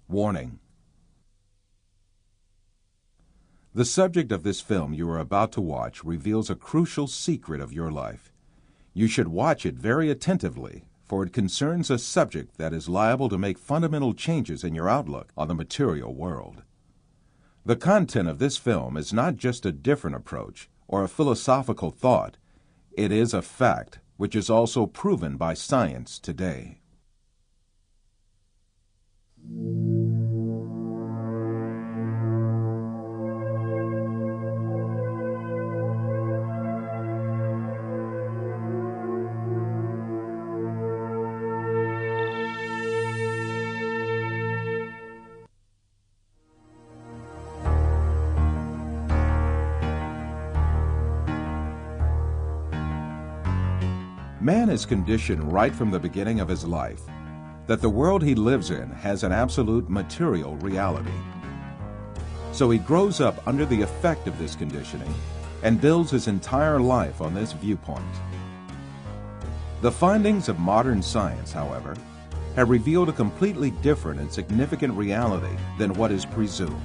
Warning. The subject of this film you are about to watch reveals a crucial secret of your life. You should watch it very attentively, for it concerns a subject that is liable to make fundamental changes in your outlook on the material world. The content of this film is not just a different approach or a philosophical thought. It is a fact which is also proven by science today. Man is conditioned right from the beginning of his life that the world he lives in has an absolute material reality. So he grows up under the effect of this conditioning and builds his entire life on this viewpoint. The findings of modern science, however, have revealed a completely different and significant reality than what is presumed.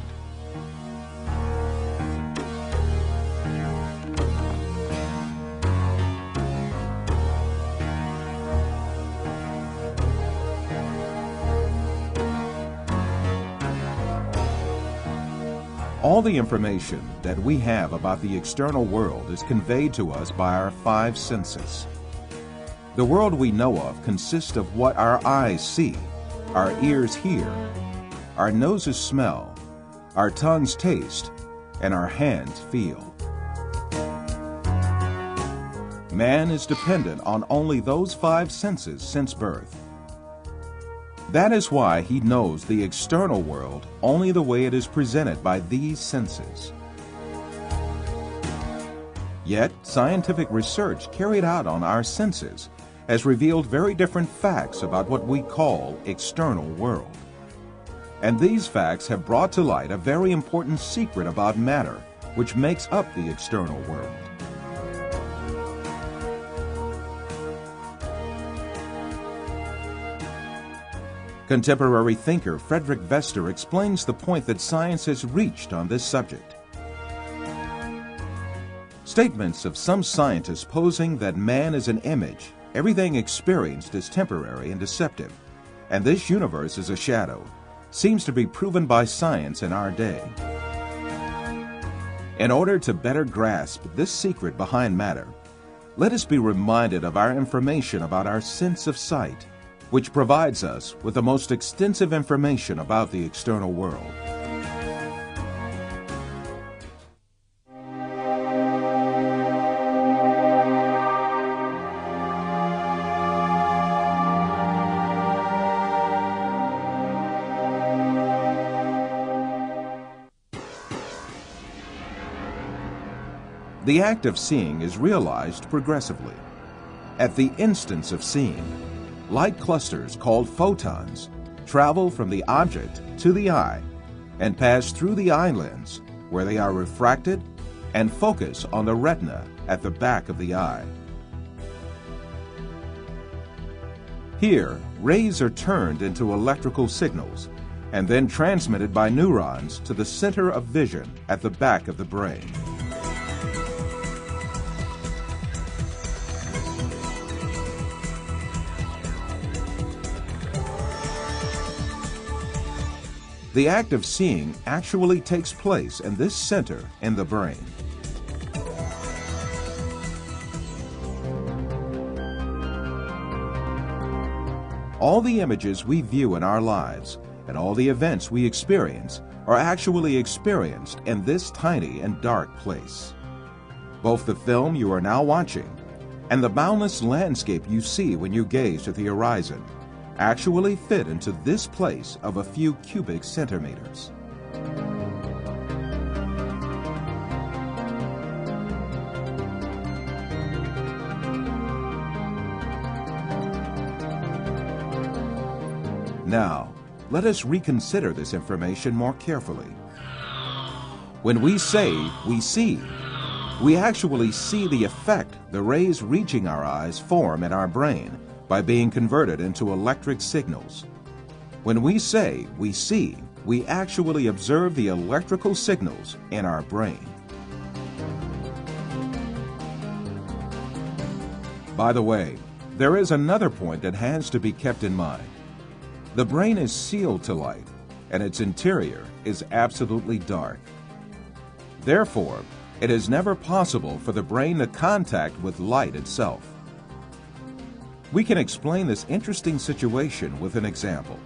All the information that we have about the external world is conveyed to us by our five senses. The world we know of consists of what our eyes see, our ears hear, our noses smell, our tongues taste, and our hands feel. Man is dependent on only those five senses since birth. That is why he knows the external world only the way it is presented by these senses. Yet, scientific research carried out on our senses has revealed very different facts about what we call external world. And these facts have brought to light a very important secret about matter, which makes up the external world. Contemporary thinker Frederick Vester explains the point that science has reached on this subject. Statements of some scientists posing that man is an image, everything experienced is temporary and deceptive, and this universe is a shadow, seems to be proven by science in our day. In order to better grasp this secret behind matter, let us be reminded of our information about our sense of sight, which provides us with the most extensive information about the external world. The act of seeing is realized progressively. At the instance of seeing, light clusters called photons travel from the object to the eye and pass through the eye lens, where they are refracted and focus on the retina at the back of the eye. Here, rays are turned into electrical signals and then transmitted by neurons to the center of vision at the back of the brain. The act of seeing actually takes place in this center in the brain. All the images we view in our lives and all the events we experience are actually experienced in this tiny and dark place. Both the film you are now watching and the boundless landscape you see when you gaze at the horizon actually fit into this place of a few cubic centimeters. Now, let us reconsider this information more carefully. When we say we see, we actually see the effect the rays reaching our eyes form in our brain by being converted into electric signals. When we say we see, we actually observe the electrical signals in our brain. By the way, there is another point that has to be kept in mind. The brain is sealed to light, and its interior is absolutely dark. Therefore, it is never possible for the brain to contact with light itself. We can explain this interesting situation with an example.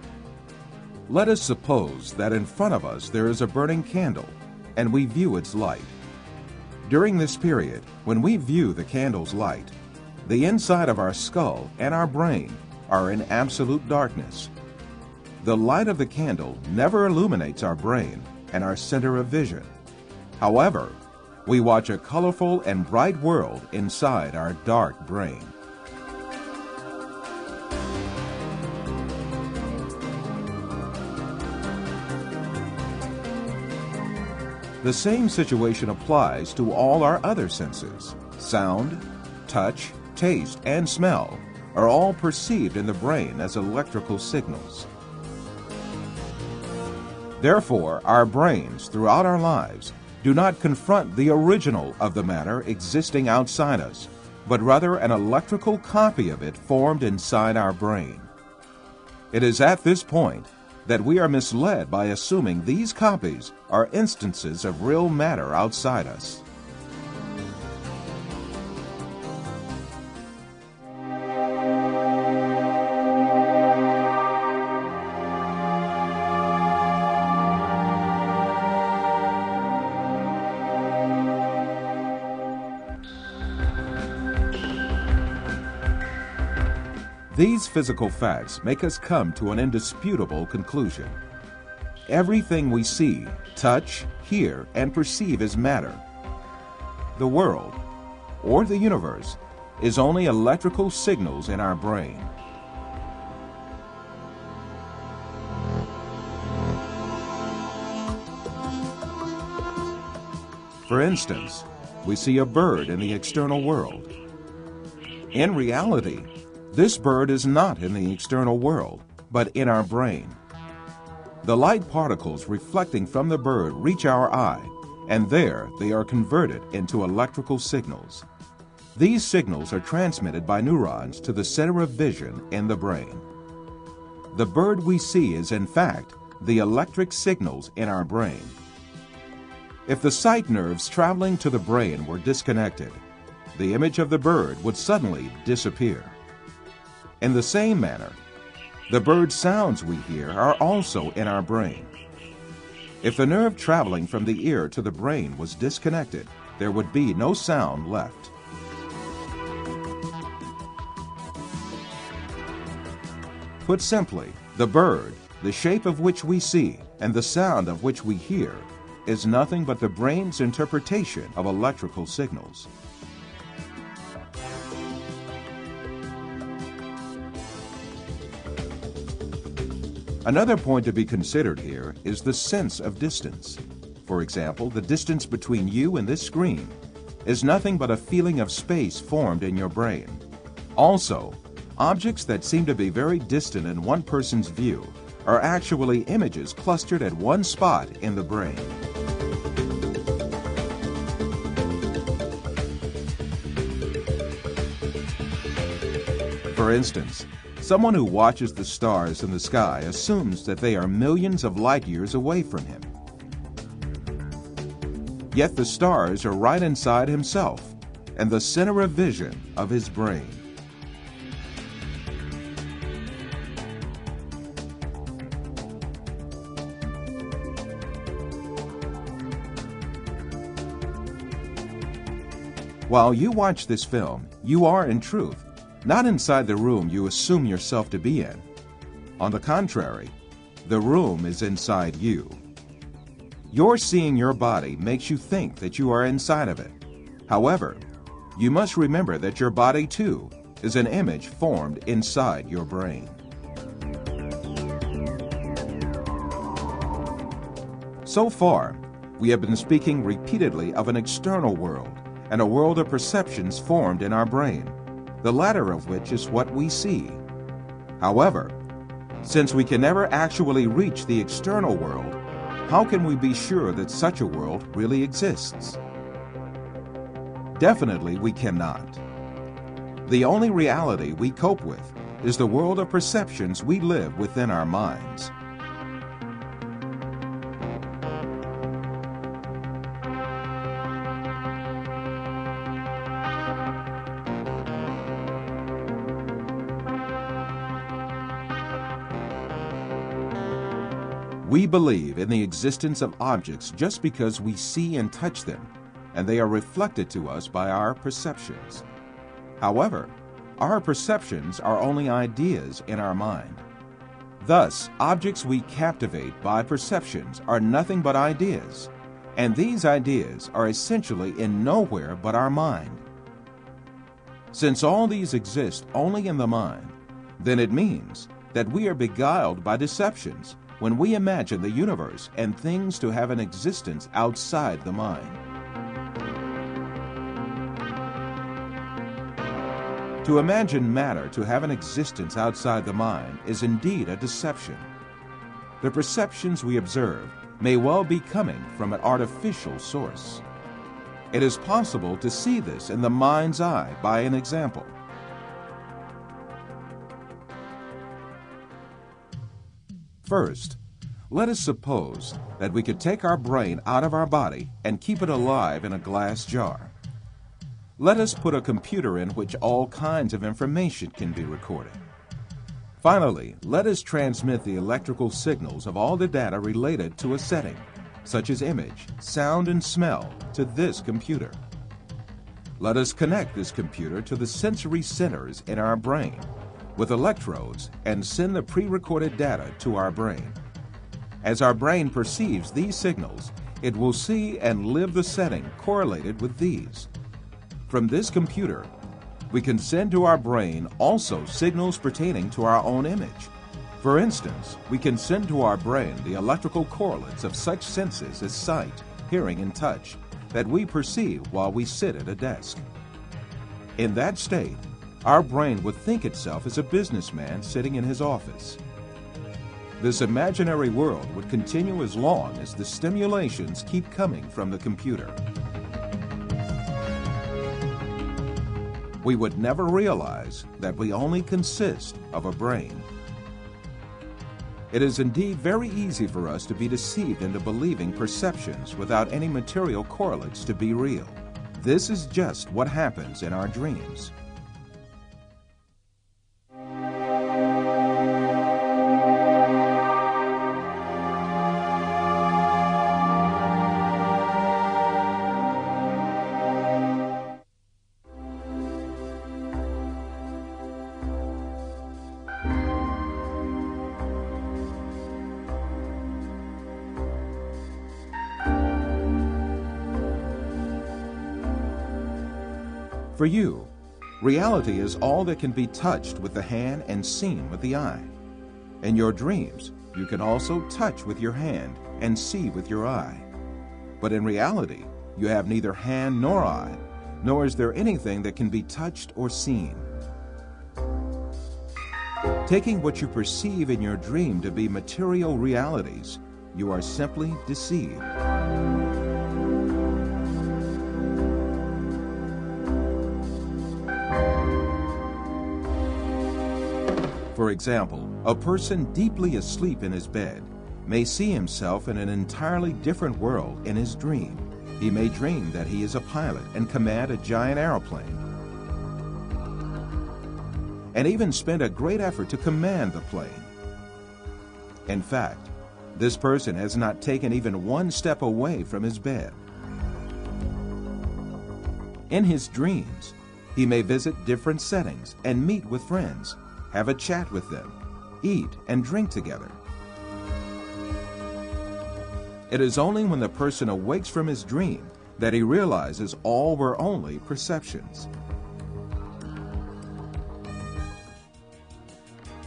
Let us suppose that in front of us there is a burning candle, and we view its light. During this period, when we view the candle's light, the inside of our skull and our brain are in absolute darkness. The light of the candle never illuminates our brain and our center of vision. However, we watch a colorful and bright world inside our dark brain. The same situation applies to all our other senses. Sound, touch, taste, and smell are all perceived in the brain as electrical signals. Therefore, our brains throughout our lives do not confront the original of the matter existing outside us, but rather an electrical copy of it formed inside our brain. It is at this point that we are misled by assuming these copies are instances of real matter outside us. These physical facts make us come to an indisputable conclusion. Everything we see, touch, hear, and perceive is matter. The world, or the universe, is only electrical signals in our brain. For instance, we see a bird in the external world. In reality, this bird is not in the external world, but in our brain. The light particles reflecting from the bird reach our eye, and there they are converted into electrical signals. These signals are transmitted by neurons to the center of vision in the brain. The bird we see is, in fact, the electric signals in our brain. If the sight nerves traveling to the brain were disconnected, the image of the bird would suddenly disappear. In the same manner, the bird sounds we hear are also in our brain. If the nerve traveling from the ear to the brain was disconnected, there would be no sound left. Put simply, the bird, the shape of which we see, and the sound of which we hear, is nothing but the brain's interpretation of electrical signals. Another point to be considered here is the sense of distance. For example, the distance between you and this screen is nothing but a feeling of space formed in your brain. Also, objects that seem to be very distant in one person's view are actually images clustered at one spot in the brain. For instance, someone who watches the stars in the sky assumes that they are millions of light years away from him. Yet the stars are right inside himself and the center of vision of his brain. While you watch this film, you are in truth not inside the room you assume yourself to be in. On the contrary, the room is inside you. Your seeing your body makes you think that you are inside of it. However, you must remember that your body too is an image formed inside your brain. So far, we have been speaking repeatedly of an external world and a world of perceptions formed in our brain, the latter of which is what we see. However, Since we can never actually reach the external world, how can we be sure that such a world really exists? Definitely we cannot. The only reality we cope with is the world of perceptions we live within our minds. We believe in the existence of objects just because we see and touch them, and they are reflected to us by our perceptions. However, our perceptions are only ideas in our mind. Thus, objects we captivate by perceptions are nothing but ideas, and these ideas are essentially in nowhere but our mind. Since all these exist only in the mind, then it means that we are beguiled by deceptions when we imagine the universe and things to have an existence outside the mind. To imagine matter to have an existence outside the mind is indeed a deception. The perceptions we observe may well be coming from an artificial source. It is possible to see this in the mind's eye by an example. First, let us suppose that we could take our brain out of our body and keep it alive in a glass jar. Let us put a computer in which all kinds of information can be recorded. Finally, let us transmit the electrical signals of all the data related to a setting, such as image, sound, and smell, to this computer. Let us connect this computer to the sensory centers in our brain with electrodes and send the pre-recorded data to our brain. As our brain perceives these signals, it will see and live the setting correlated with these. From this computer, we can send to our brain also signals pertaining to our own image. For instance, we can send to our brain the electrical correlates of such senses as sight, hearing, and touch that we perceive while we sit at a desk. In that state, our brain would think itself as a businessman sitting in his office. This imaginary world would continue as long as the stimulations keep coming from the computer. We would never realize that we only consist of a brain. It is indeed very easy for us to be deceived into believing perceptions without any material correlates to be real. This is just what happens in our dreams. For you, reality is all that can be touched with the hand and seen with the eye. In your dreams, you can also touch with your hand and see with your eye. But in reality, you have neither hand nor eye, nor is there anything that can be touched or seen. Taking what you perceive in your dream to be material realities, you are simply deceived. For example, a person deeply asleep in his bed may see himself in an entirely different world in his dream. He may dream that he is a pilot and command a giant airplane, and even spend a great effort to command the plane. In fact, this person has not taken even one step away from his bed. In his dreams, he may visit different settings and meet with friends, have a chat with them, eat and drink together. It is only when the person awakes from his dream that he realizes all were only perceptions.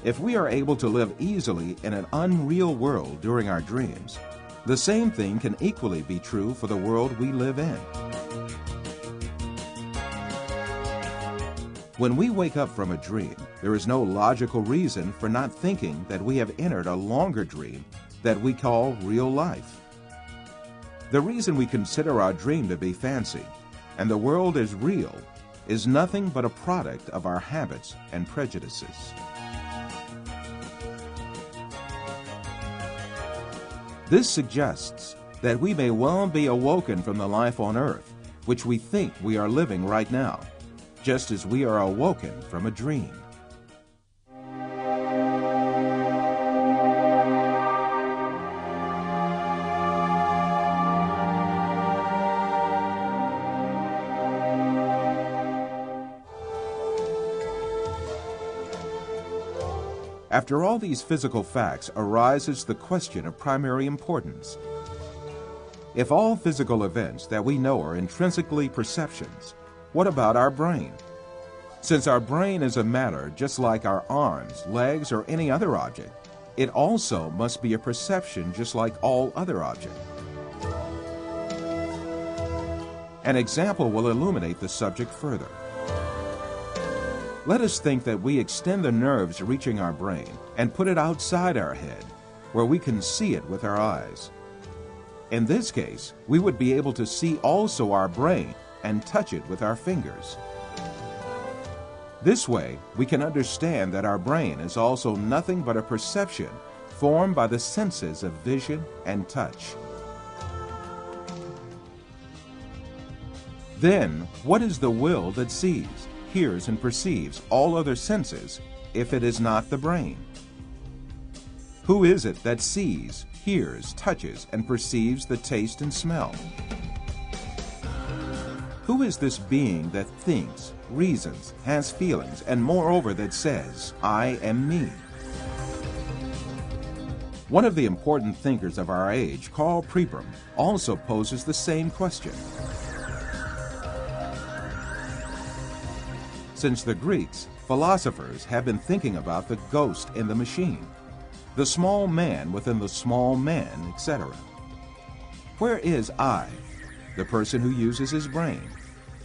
If we are able to live easily in an unreal world during our dreams, the same thing can equally be true for the world we live in. When we wake up from a dream, there is no logical reason for not thinking that we have entered a longer dream that we call real life. The reason we consider our dream to be fancy and the world as real is nothing but a product of our habits and prejudices. This suggests that we may well be awoken from the life on earth, which we think we are living right now, just as we are awoken from a dream. After all these physical facts arises the question of primary importance. If all physical events that we know are intrinsically perceptions, what about our brain? Since our brain is a matter just like our arms, legs, or any other object, it also must be a perception just like all other objects. An example will illuminate the subject further. Let us think that we extend the nerves reaching our brain and put it outside our head, where we can see it with our eyes. In this case, we would be able to see also our brain and touch it with our fingers. This way, we can understand that our brain is also nothing but a perception formed by the senses of vision and touch. Then, what is the will that sees, hears, and perceives all other senses if it is not the brain? Who is it that sees, hears, touches, and perceives the taste and smell? Who is this being that thinks, reasons, has feelings, and moreover that says, I am me? One of the important thinkers of our age, Karl Popper, also poses the same question. Since the Greeks, philosophers have been thinking about the ghost in the machine, the small man within the small man, etc. Where is I, the person who uses his brain?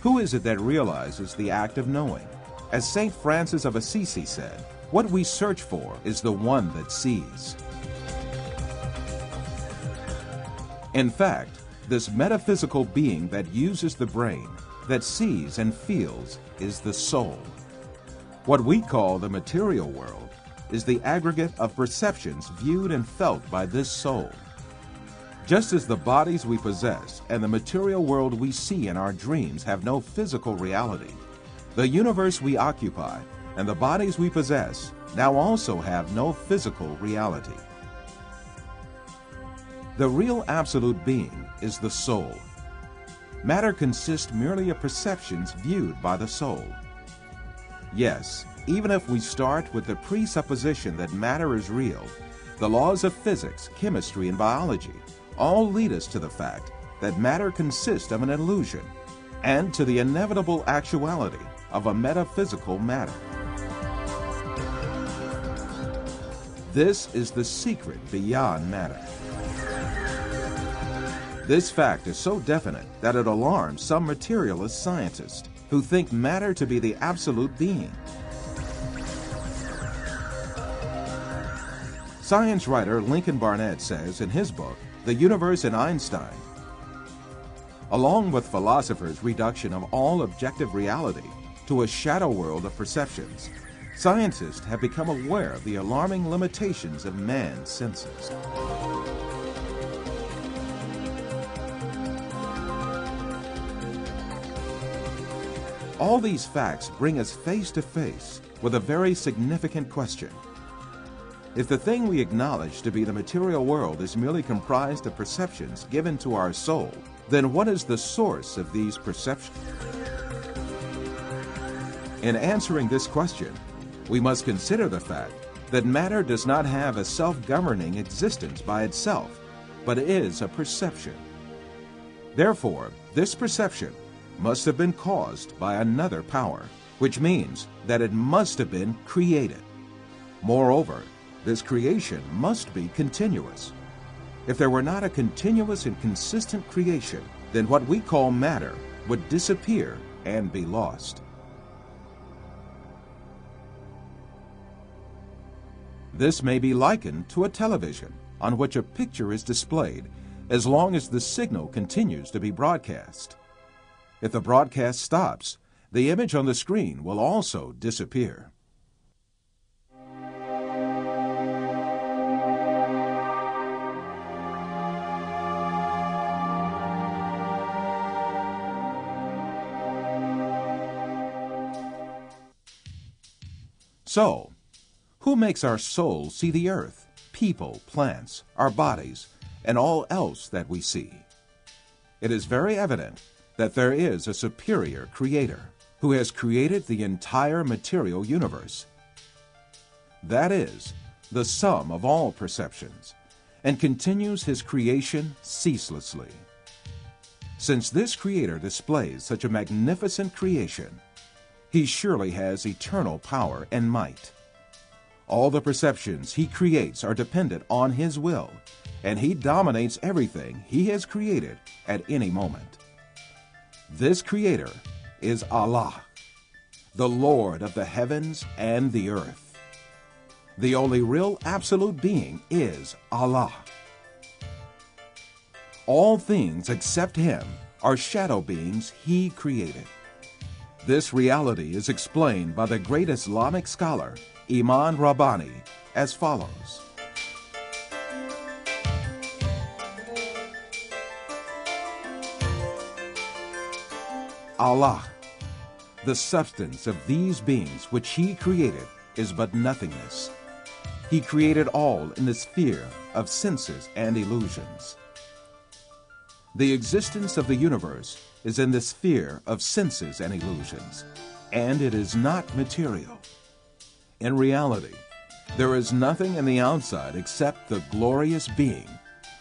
Who is it that realizes the act of knowing? As St. Francis of Assisi said, what we search for is the one that sees. In fact, this metaphysical being that uses the brain, that sees and feels, is the soul. What we call the material world is the aggregate of perceptions viewed and felt by this soul. Just as the bodies we possess and the material world we see in our dreams have no physical reality, the universe we occupy and the bodies we possess now also have no physical reality. The real absolute being is the soul. Matter consists merely of perceptions viewed by the soul. Yes, even if we start with the presupposition that matter is real, the laws of physics, chemistry, and biology all lead us to the fact that matter consists of an illusion and to the inevitable actuality of a metaphysical matter. This is the secret beyond matter. This fact is so definite that it alarms some materialist scientists who think matter to be the absolute being. Science writer Lincoln Barnett says in his book, The Universe and Einstein, along with philosophers' reduction of all objective reality to a shadow world of perceptions, scientists have become aware of the alarming limitations of man's senses. All these facts bring us face to face with a very significant question. If the thing we acknowledge to be the material world is merely comprised of perceptions given to our soul, then what is the source of these perceptions? In answering this question, we must consider the fact that matter does not have a self-governing existence by itself, but is a perception. Therefore, this perception must have been caused by another power, which means that it must have been created. Moreover, this creation must be continuous. If there were not a continuous and consistent creation, then what we call matter would disappear and be lost. This may be likened to a television on which a picture is displayed as long as the signal continues to be broadcast. If the broadcast stops, the image on the screen will also disappear. So, who makes our soul see the earth, people, plants, our bodies, and all else that we see? It is very evident that there is a superior creator who has created the entire material universe. That is, the sum of all perceptions, and continues his creation ceaselessly. Since this creator displays such a magnificent creation, he surely has eternal power and might. All the perceptions he creates are dependent on his will, and he dominates everything he has created at any moment. This creator is Allah, the Lord of the heavens and the earth. The only real absolute being is Allah. All things except him are shadow beings he created. This reality is explained by the great Islamic scholar, Imam Rabbani, as follows. Allah, the substance of these beings which he created, is but nothingness. He created all in the sphere of senses and illusions. The existence of the universe is in the sphere of senses and illusions, and it is not material. In reality, there is nothing in the outside except the glorious being,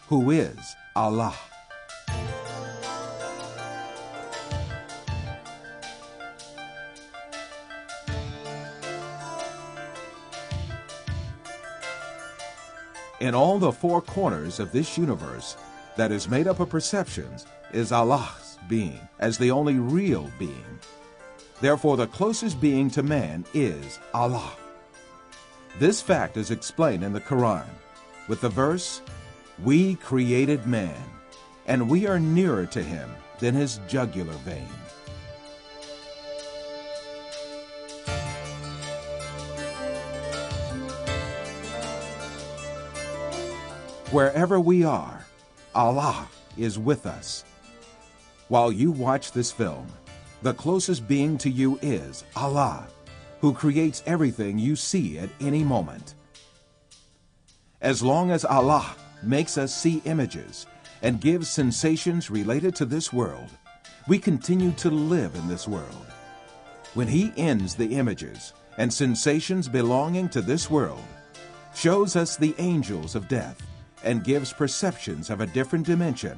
who is Allah. In all the four corners of this universe that is made up of perceptions is Allah's being as the only real being. Therefore, the closest being to man is Allah. This fact is explained in the Quran with the verse, "We created man, and we are nearer to him than his jugular vein." Wherever we are, Allah is with us. While you watch this film, the closest being to you is Allah, who creates everything you see at any moment. As long as Allah makes us see images and gives sensations related to this world, we continue to live in this world. When He ends the images and sensations belonging to this world, shows us the angels of death, and gives perceptions of a different dimension,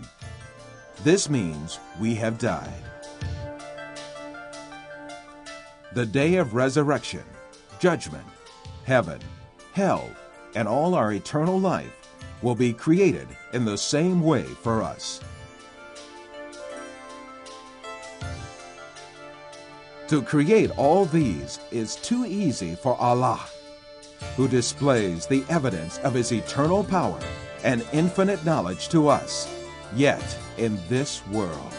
this means we have died. The day of resurrection, judgment, heaven, hell, and all our eternal life will be created in the same way for us. To create all these is too easy for Allah, who displays the evidence of His eternal power and infinite knowledge to us, yet in this world.